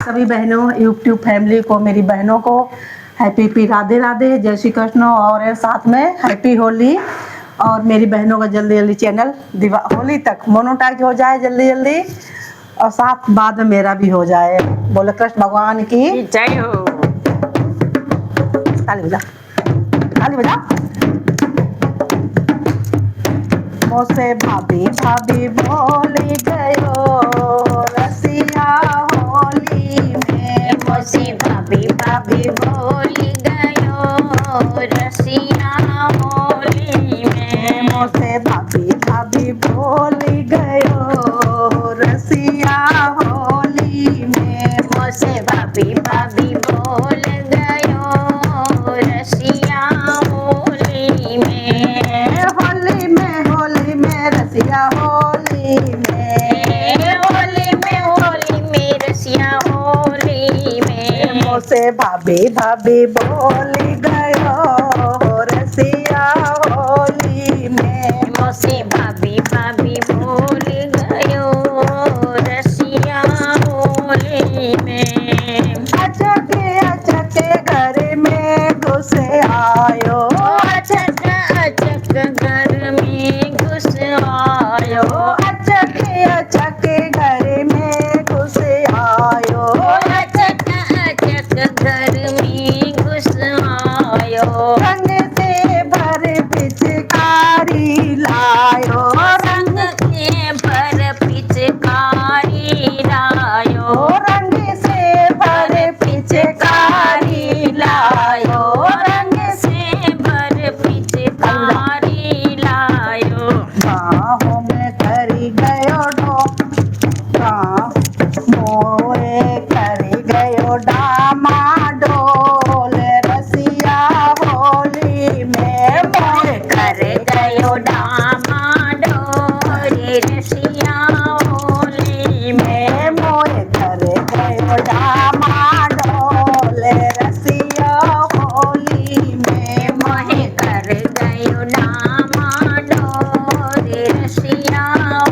सभी बहनों YouTube family को, मेरी बहनों को हैप्पी राधे राधे, जय श्री कृष्ण और साथ में हैप्पी होली। और मेरी बहनों का जल्दी जल्दी चैनल होली तक मोनेटाइज हो जाए जल्दी जल्दी, और साथ बाद में मेरा भी हो जाए। बोले कृष्ण भगवान की जय हो। ताली बजा, ताली बजा। मोसे भाभी भाभी बोली गयो रसिया होली में, मोसे भाभी भाभी बोली गयो रसिया होली में। मोसे भाभी भाभी बोली गयो रसिया होली में, मोसे भाभी भाभी बोल गयो रसिया होली में। होली में रसिया होली में, होली में रसिया होली में। मोसे भाभी भाभी बोली गयो रसिया होली में, मोसे भाभी भाभी बोल गयो रसिया होली में। अचके अचके घर में घुस आयो, अचक अचक घर में घुस आयो। अचके अचके घर में घुस आयो, अचक अचक घर में घुस आयो। रंग से भर पिचकारी लायो, रंग के भर पिचकारी लायो। रंग से भर पिचकारी लायो, रंग से भर पिचकारी लायो। बाहों में करी गयो मोए करी गयो डामाडोल रसिया होली में, मोए कर गयो डामाडोल रसिया होली में। मोए कर गयो डामाडोल रसिया होली में, मोहे कर गयो डामाडोल रसिया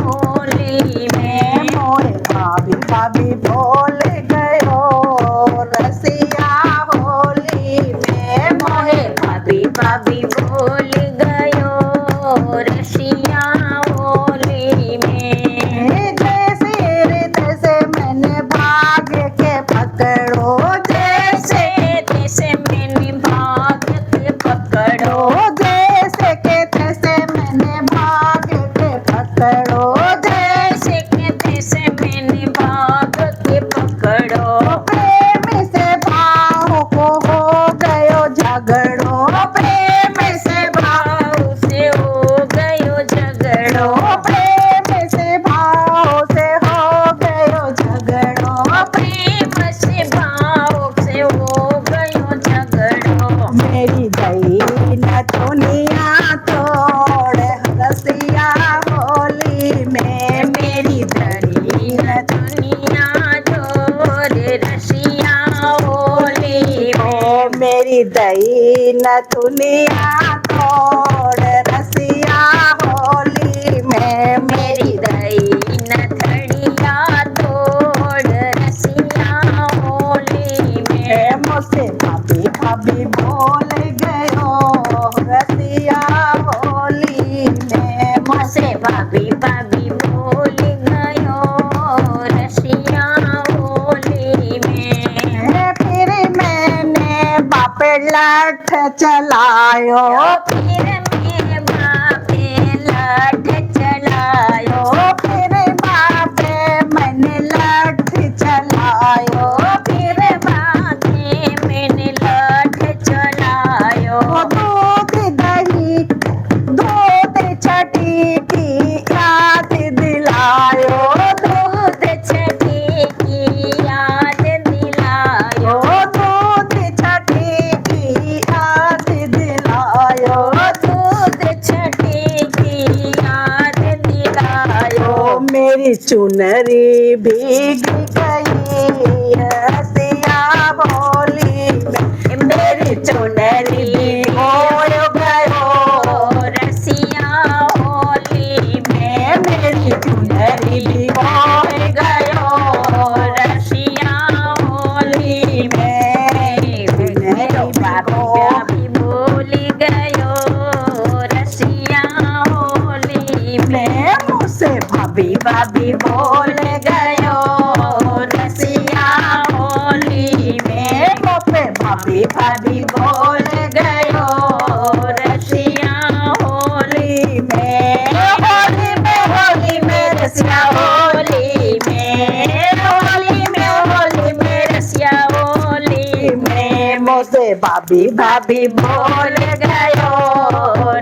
होली में। मोए भाभी भाभी बोल गयो रसिया होली में, मोहे भाभी भाभी बोल गयो रसिया होली में। जैसे रे तैसे मैंने भाग के पकड़ो, जैसे तैसे मैंने भाग के पकड़ो। जैसे के तैसे मैंने भाग के पकड़ो, जैसे के तैसे मैंने भाग के पकड़ो। प्रेम से भाव को हो गयो झगड़ो, प्रेम से भाव से हो गयो झगड़ो। प्रेम से भाव से हो गयो झगड़ो, प्रेम से भाव से हो गयो झगड़ो। मेरी दई न दुनिया तोड़ रसिया होली में, मेरी धरी न दुनिया जोर रसिया होली में। मेरी दई न दुनिया तोड़ रसिया होली में, मेरी दई न धड़िया तोड़ रसिया होली में। मुझसे भाभी भाभी बोल गयो रसिया होली में, मुझसे भाभी भाभी बोल गयो रसिया होली में। फिर मैंने बाप लाठ चलायो, फिर मैं बापे लाठ चलायो। फिर बापे मैंने लाठ चलायो, फिर बापे मैंने लाठ चलायो। दूध दही दूध छठी की याद दिलायो, दूध छठी की याद दिलायो। दूध छठी की याद दिलायो, दूध छठी की याद दिलायो। मेरी चुनरी भीग गई रसिया होली में, मेरी चुनरी हो गयो रसिया होली में। मेरी चुनरी भी हो गयो रसिया बोल गयो रसिया होली में पे भाभी भाभी बोल गयो रसिया होली में होली में रसिया होली में होली में रसिया होली में मोसे भाभी भाभी बोल गयो